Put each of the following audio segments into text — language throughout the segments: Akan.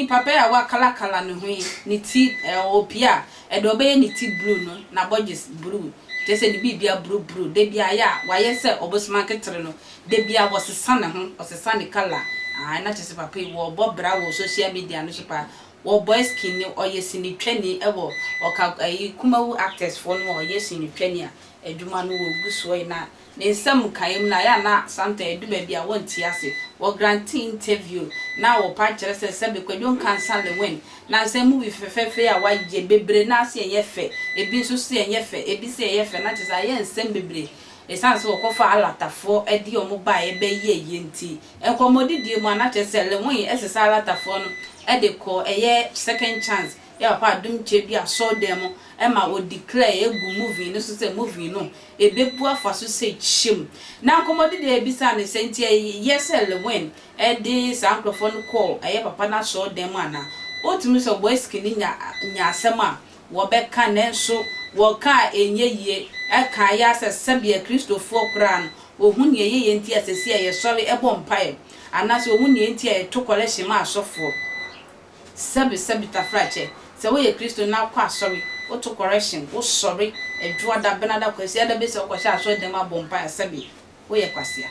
ni papa ya wa kala no hui ni ti opia e do be ni ti blue no na bodges blue te se ni bibia blue de bia ya wa ye se obosman ketere no de bia wo sesa ne ho osesa ne kala na te se papa wo bobra wo social media no so wo boy skin ni oyesi ni twani e wo oka kumawu actors for no oyesi ni twani a adwuma no wo guso na nsam kaim na ya na santa edu ba bia wonti ase wo granting interview na wo pa kire se be kwadon cancer le win na se movie fefefe a waje bebre na se yefe ebi so se yefe ebi se yefe na te sa ye nsem bebre esanse wo kofa alatafo edi omo ba e be ye nti enkomodidie mu na te se le win esesa alatafo no e de ko eye second chance ya pa Adom chebi aso dem e ma o declare egu movie no so say movie no ebebu afaso say chim na nkomodidie ebisa ne senti yes le win e de sankrofon call eye papa na so dem ana otumi so boy skin nya asema wo be ka nenso wo ka enye yie e ka ya sesebia Christopher kran ohun ye nti asesi ye sori ebo mpae anase ohun ye nti e to collection ma asofo sebi tafrache se wo ye Christo na kwa sorry wo to correction wo sorry edwo da benada kwasi ada be se wo kwasha aso dem abompa sebi wo ye kwasia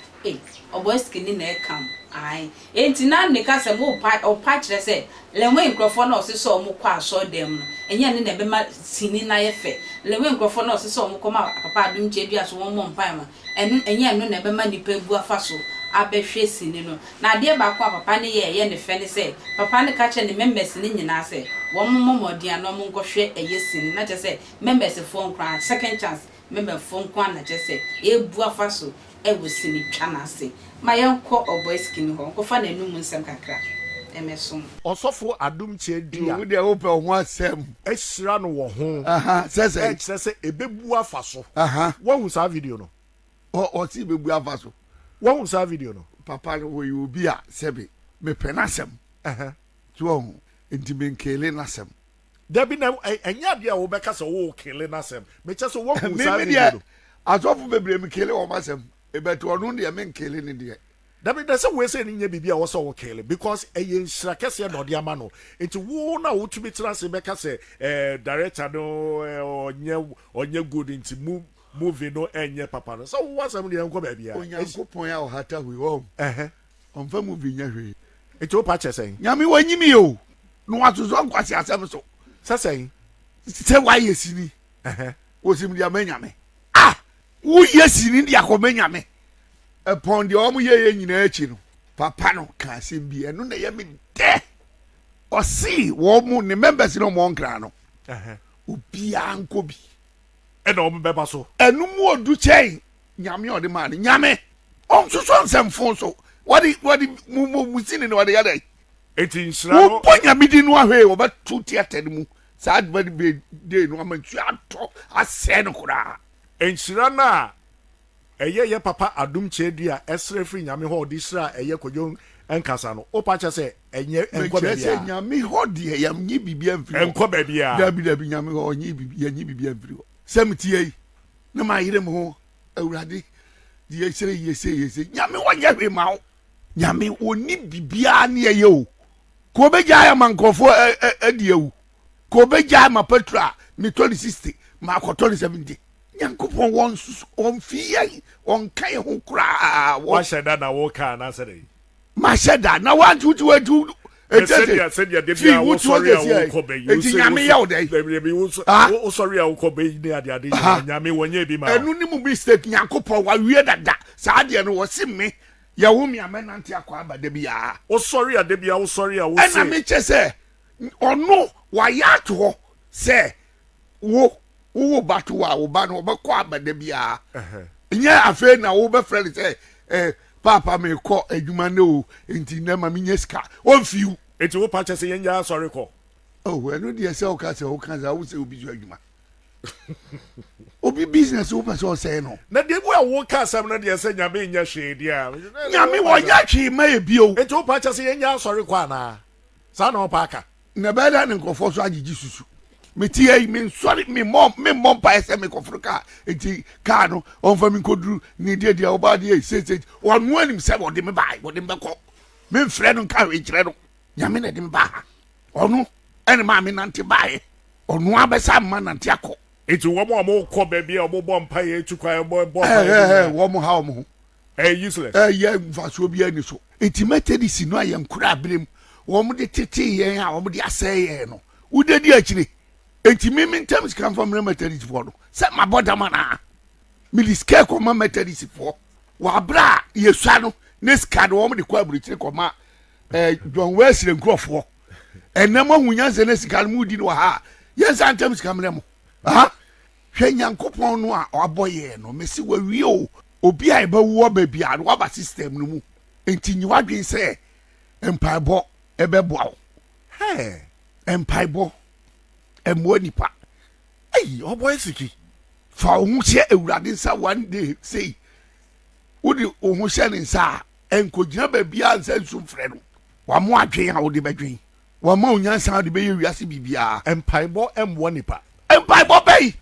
oboy skin na e kam ai enti na ne ka se mo pa kire se lewe nkrofo na oseso mo kwa aso dem no enye ne na be ma sini na ye fe lewe nkrofo na oseso mo koma papa Adom chebi aso wo mo mpa ma enye no na be ma nipa bu afaso abehwe sini no na de ba kwa papa ne ye ne fe ne se papa ne ka che ne members ne nyina se wo momodi ano mo nkohwe eye sini na che se members phone kran second chance member phone kwan na che se ebu afaso e wo sini twa na se ma yenko oboy skin ho ko fa na num nsem kakra emeso osofo Adom chedia wo de wo pe ho asem ehira no wo ho sese ebebu afaso wo hu sa video no o ti bebu afaso wo hu sa video no papa wo yi obi a sebe me penasem ti wo hu enti me nkele nasem dabi na enya dia wo beka se wo kele nasem me che so wo hu sa video no azofu bebre me kele wo masem ebeto onu de me nkele ni de dabi da se we se ni nya bibia wo so wo kele because eye nhira kese no de ama no enti wo na wo tumi tra se beka se director no onye good enti movie no enye papa no so wo asem de enko ba bia onyankopon ya ohata hui wo onfa movie nya hwe enti wo pa che sen nyame wanyimi o no atozo kwase asem so sesen se wa yesini wo sim dia manyame wo yesini dia ko manyame upon the omu ye nyina achi no papa no ka asem bi eno na ye me de o see wo mu ne members no mo nkra no obi anko bi e na o beba so enu mu odu chen nyame ode ma ne nyame on so nsem fon so what mu sini no ode yada eti nsira no wo nyame di no ahwe wo ba tu theater mu sa be de no amantu ato ase no kura nsira na eye papa Adom chedia esre free nyame ho di sra eye kodjon enkasa no o pa che se enye enko ba bia nyame ho di yam nyi bibia mfiri enko ba bia dabi nyame ho nyi bibia mfiri semtie na ma yire mo ho awurade di esre yese nyame ho nya hwe ma ho nyame oni bibia na eye o ko beja ya mankofo adiewu ko beja ma petra mi 2060 ma ko 2070 yankopon won fie won kai ho kura wa sheda na wo ka na sere ma sheda na wan tutu wadu said ya debia wo sorry a wo ko be you say nyame ya odai wo sorry a wo ko be ni ade nyame wonye bi ma enu ni mu mistake yankopon wa wie dada sa ade no wo simme ya wo mi amenante akwa abada bia wo sorry a debia wo sorry a wo say na me che se ono wa ya to se wo batu wa wo ba no be kwa abada bia nya afa na wo be friend say papa me ko adwuma na o enti na ma me nyeska on fiu enti wo pa che se yenya sorry ko enu de se o ka se wo se obi ju adwuma obi business wo person say no na de bu a wo ka sam na de se nyame nya hwe dia nyame wo nya hwe ma e bio enti wo pa che se yenya sorry ko ana sa na wo pa aka na be da ne nkofo so agigi susu meti ai me sorry me mom pa ese me kofruka enti ka no on fa mi koduru ni de oba de say onu anim se wo de me bai wo de me ko me mfre no ka we kire no nyame na de me ba ono ene ma me nante bae ono abesa ma nante akọ enti wo mo ko baby e obo bompa ye tukwa bo wo mo ha mo useless ye mfaso bi ani so enti metedisi no aye nkura abrem wo mo de tete yen a wo mo de asey yen no udedi akire enti me terms come from metedisi for no se ma boda mana miliske ko ma metedisi for wa bra yesua no ne skad wo mo de kwa aburichire ko ma John Wesley nkrofo enema hunyanse ne sikal mu di no ha yes antems kamre mo ha hwe nyankopon no a aboye no mesi wa wie o obi a eba wo ba bia no ba system no mu enti nyiwa dwen se empaibo ebeboa wo empaibo emo nipa Oboy Siki fa hu hye ewurade nsa one day say wodi hu hye ne nsa enkogina ba bia nsa nsum frɛ no wa mo adwen a wodi badwen wa ma onyansa de be wiase bibia empaibo emwo nipa empaibo bay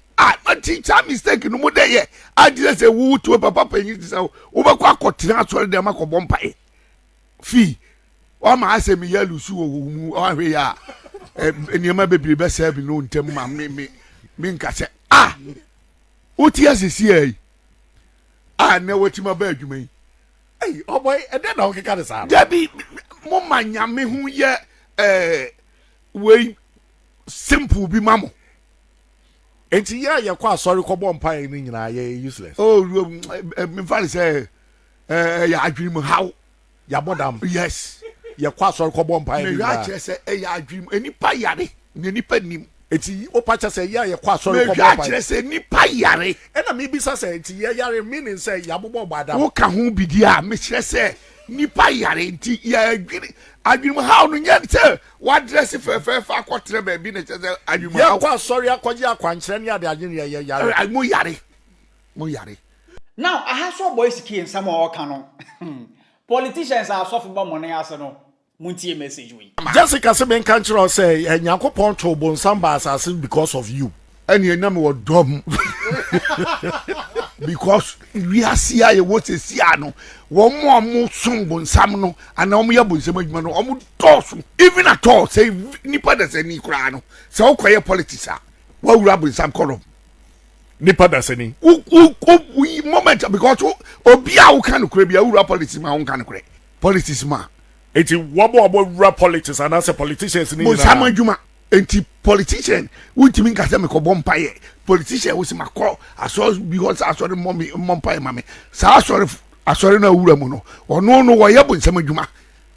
my teacher mistake no mo dey I just say wo to papa panyin say wo be kwa akotena asore dem akobọ mpae fi o ma ase me ya lusu wo mu o hwe ya eniema bebiri be se bi no ntem ma me nka se uti asisi ai na wetima ba adwuma yi Oboy e dey na o keka de sa Debi mo manyame hu ye we simple bi mamo enti ye kwa asori ko bompa ni nyina ye useless me fali say ya adwim how ya bodam yes ye kwa asori ko bompa ni ya che say ya adwim enipa yare ne nipa nim enti o pa che say ye kwa asori ko bompa ya che say nipa yare e na me bi sa say enti ye yare meaning say ya bobo badam wo ka ho bidi a me che say nipa yare enti ya adwim how no nya say what dress fe akotre ba bi ne che say adwim how ya kwa asori akoje akwankyere ne ade agye ne ye yare mo yare now I have so boys Siki and some all canon politicians are soft about money as no muntie message we Jessica se ben kan kire say Nyankopon to bonsam ba asase because of you eni enam wo dom because we are sia ye what is sia no wo mo sum bonsam no ana wo ye bonsam adwuma no wo dosu even at all say nipa da say ni kura no say wo koye politics a wo wura bonsam kolom nipa da sani we moment because obi a wo kan kura bia wura politics ma wo kan kura politics ma enti wobo wura politics and as a politicians ni bonsam adwuma enti politician ultimi nkase me ko bompaye politician wo si makọ aso because aso mommy mompaye mame sa aso na wura mu no ono no wo ye bonsam adwuma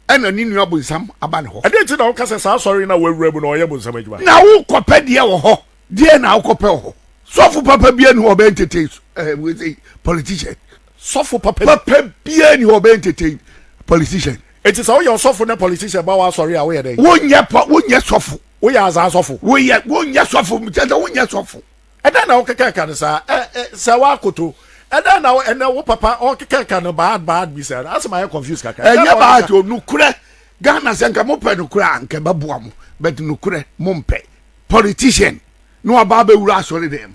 ena ni nua bonsam aba ne ho ade ti na wo kase sa sorry na wura mu no ye bonsam adwuma na wo kope de wo ho de na wo kope ho sofu papa bia ni wo be entertain we say politician sofu papa bia ni wo be entertain politician enti sa wo ye sofu na politician ba wa sorry a wo ye dey wo nye sofu wo ya za sofu wo nye sofu mtenda wo nye sofu eda na wo keka kan sa sa wa koto eda na wo papa o keka kan bad bi say as my confused kaka enya ba to nukure Ghana senka mo pe nukure anke baboa mo but nukure mo mpe politician no aba be wura asori dem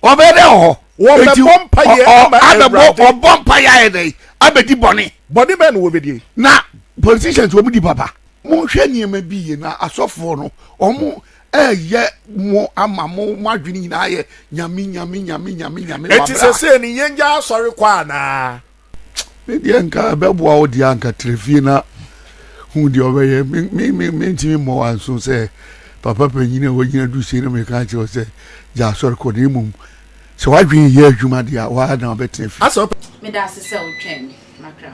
obede ho wo be bompa ye o bompa ye dey abedi boni ben wo bedie na politicians wo mu di baba mo hwe niema bi ye na asofo no omo ye mo ama mo madwini nyina ye nyame eti sese ni yenja asori kwa na me die nka beboa wo dia nka trefie na hu di obeye me ntimi mo anso se papa panyina wo nyina du se na me ka che o se ja asori ko ni mum se wadwin ye adwuma dia wa na obetefi me da sese o twem makra